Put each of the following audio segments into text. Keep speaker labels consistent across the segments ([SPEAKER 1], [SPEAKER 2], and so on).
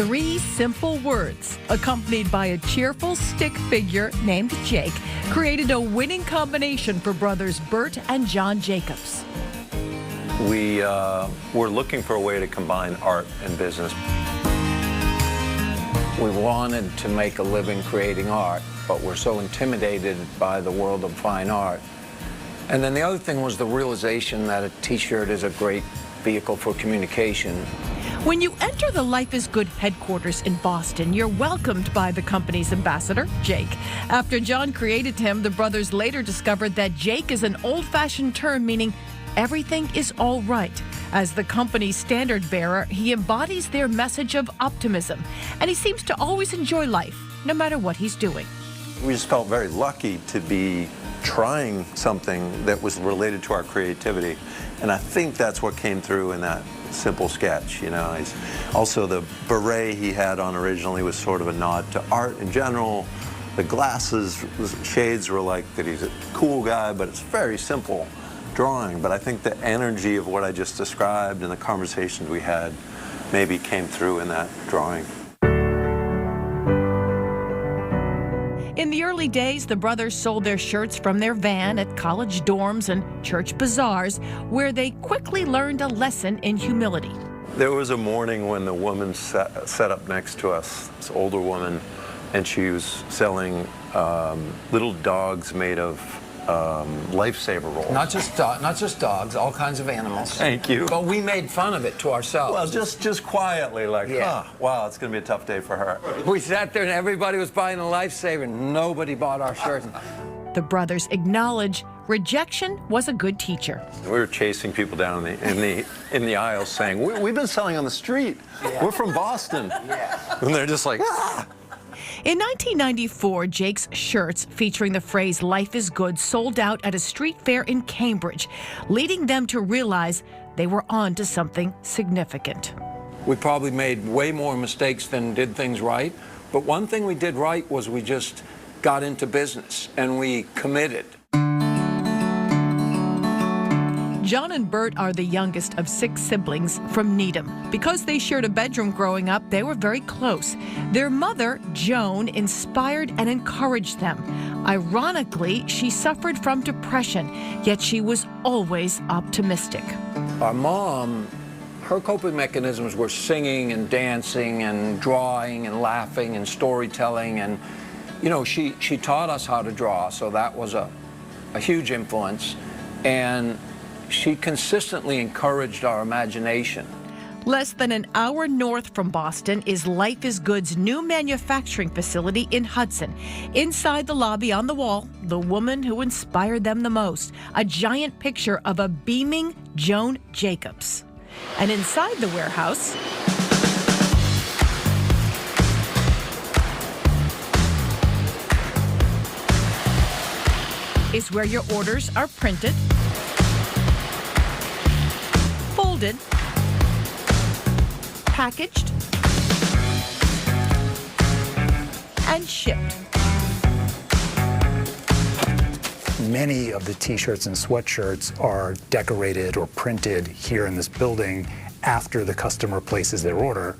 [SPEAKER 1] 3 simple words, accompanied by a cheerful stick figure named Jake, created a winning combination for brothers Bert and John Jacobs.
[SPEAKER 2] We were looking for a way to combine art and business.
[SPEAKER 3] We wanted to make a living creating art, but we're so intimidated by the world of fine art. And then the other thing was the realization that a T-shirt is a great vehicle for communication.
[SPEAKER 1] When you enter the Life is Good headquarters in Boston, you're welcomed by the company's ambassador, Jake. After John created him, the brothers later discovered that Jake is an old-fashioned term meaning everything is all right. As the company's standard bearer, he embodies their message of optimism, and he seems to always enjoy life, no matter what he's doing.
[SPEAKER 2] We just felt very lucky to be trying something that was related to our creativity, and I think that's what came through in that simple sketch. You know, also the beret he had on originally was sort of a nod to art in general. The glasses, shades were like that he's a cool guy, but it's very simple drawing. But I think the energy of what I just described and the conversations we had maybe came through in that drawing.
[SPEAKER 1] In the early days, the brothers sold their shirts from their van at college dorms and church bazaars, where they quickly learned a lesson in humility.
[SPEAKER 2] There was a morning when the woman sat up next to us, this older woman, and she was selling little dogs made of lifesaver rolls.
[SPEAKER 3] Not just dogs, all kinds of animals.
[SPEAKER 2] Thank you.
[SPEAKER 3] But we made fun of it to ourselves.
[SPEAKER 2] Well, just quietly, like,
[SPEAKER 3] Yeah.
[SPEAKER 2] oh, wow, it's going to be a tough day for her.
[SPEAKER 3] We sat there and everybody was buying a lifesaver. Nobody bought our shirts.
[SPEAKER 1] The brothers acknowledge rejection was a good teacher.
[SPEAKER 2] We were chasing people down in the aisles saying, we've been selling on the street.
[SPEAKER 3] Yeah.
[SPEAKER 2] We're from Boston.
[SPEAKER 3] Yeah.
[SPEAKER 2] And they're just like, ah!
[SPEAKER 1] In 1994, Jake's shirts featuring the phrase "Life is Good" sold out at a street fair in Cambridge, leading them to realize they were on to something significant.
[SPEAKER 3] We probably made way more mistakes than did things right, but one thing we did right was we just got into business and we committed.
[SPEAKER 1] John and Bert are the youngest of 6 siblings from Needham. Because they shared a bedroom growing up, they were very close. Their mother, Joan, inspired and encouraged them. Ironically, she suffered from depression, yet she was always optimistic.
[SPEAKER 3] Our mom, her coping mechanisms were singing and dancing and drawing and laughing and storytelling. And, you know, she taught us how to draw, so that was a huge influence. And she consistently encouraged our imagination.
[SPEAKER 1] Less than an hour north from Boston is Life is Good's new manufacturing facility in Hudson. Inside the lobby on the wall, the woman who inspired them the most, a giant picture of a beaming Joan Jacobs. And inside the warehouse, is where your orders are printed, folded, packaged, and shipped.
[SPEAKER 4] Many of the t-shirts and sweatshirts are decorated or printed here in this building after the customer places their order.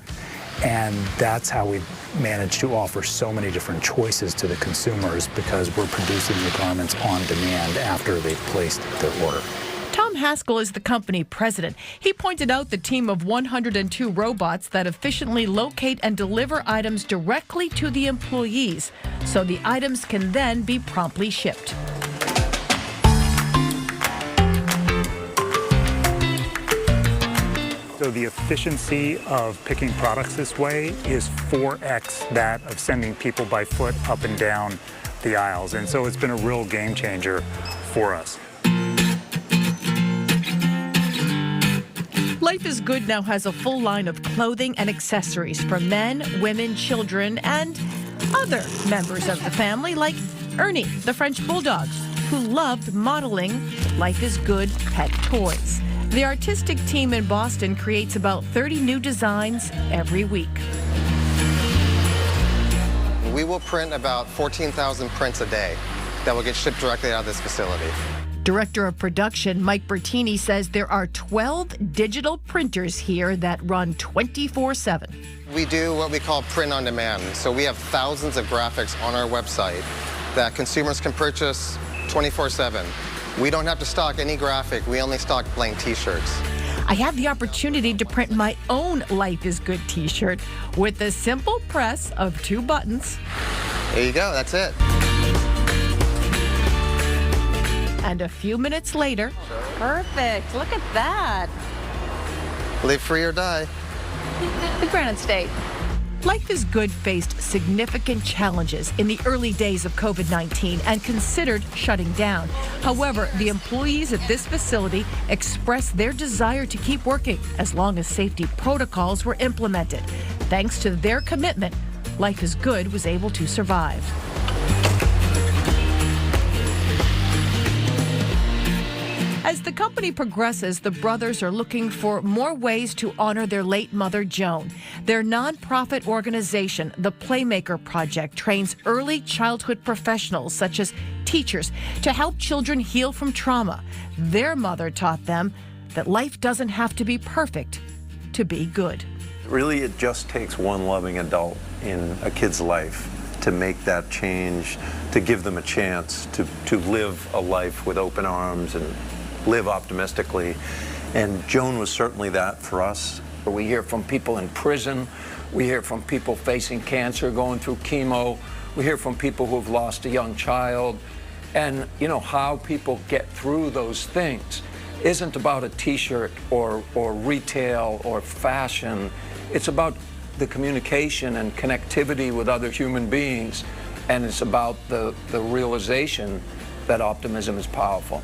[SPEAKER 4] And that's how we manage to offer so many different choices to the consumers, because we're producing the garments on demand after they've placed their order.
[SPEAKER 1] Tom Haskell is the company president. He pointed out the team of 102 robots that efficiently locate and deliver items directly to the employees, so the items can then be promptly shipped.
[SPEAKER 4] So the efficiency of picking products this way is 4x that of sending people by foot up and down the aisles. And so it's been a real game changer for us.
[SPEAKER 1] Life is Good now has a full line of clothing and accessories for men, women, children, and other members of the family, like Ernie, the French bulldog, who loved modeling Life is Good pet toys. The artistic team in Boston creates about 30 new designs every week.
[SPEAKER 5] We will print about 14,000 prints a day that will get shipped directly out of this facility.
[SPEAKER 1] Director of Production Mike Bertini says there are 12 digital printers here that run 24/7.
[SPEAKER 5] We do what we call print on demand. So we have thousands of graphics on our website that consumers can purchase 24/7. We don't have to stock any graphic. We only stock blank t-shirts.
[SPEAKER 1] I had the opportunity to print my own Life is Good t-shirt with the simple press of 2 buttons.
[SPEAKER 5] There you go, that's it.
[SPEAKER 1] And a few minutes later,
[SPEAKER 6] Perfect. Look at that.
[SPEAKER 5] Live free or die.
[SPEAKER 6] The Granite State.
[SPEAKER 1] Life is Good faced significant challenges in the early days of COVID-19 and considered shutting down. However, the employees at this facility expressed their desire to keep working as long as safety protocols were implemented. Thanks to their commitment, Life is Good was able to survive. As the company progresses, the brothers are looking for more ways to honor their late mother, Joan. Their nonprofit organization, the Playmaker Project, trains early childhood professionals, such as teachers, to help children heal from trauma. Their mother taught them that life doesn't have to be perfect to be good.
[SPEAKER 2] Really, it just takes one loving adult in a kid's life to make that change, to give them a chance to live a life with open arms and live optimistically. And Joan was certainly that for us.
[SPEAKER 3] We hear from people in prison. We hear from people facing cancer, going through chemo. We hear from people who've lost a young child. And, you know, how people get through those things isn't about a t-shirt or retail or fashion. It's about the communication and connectivity with other human beings. And it's about the realization that optimism is powerful.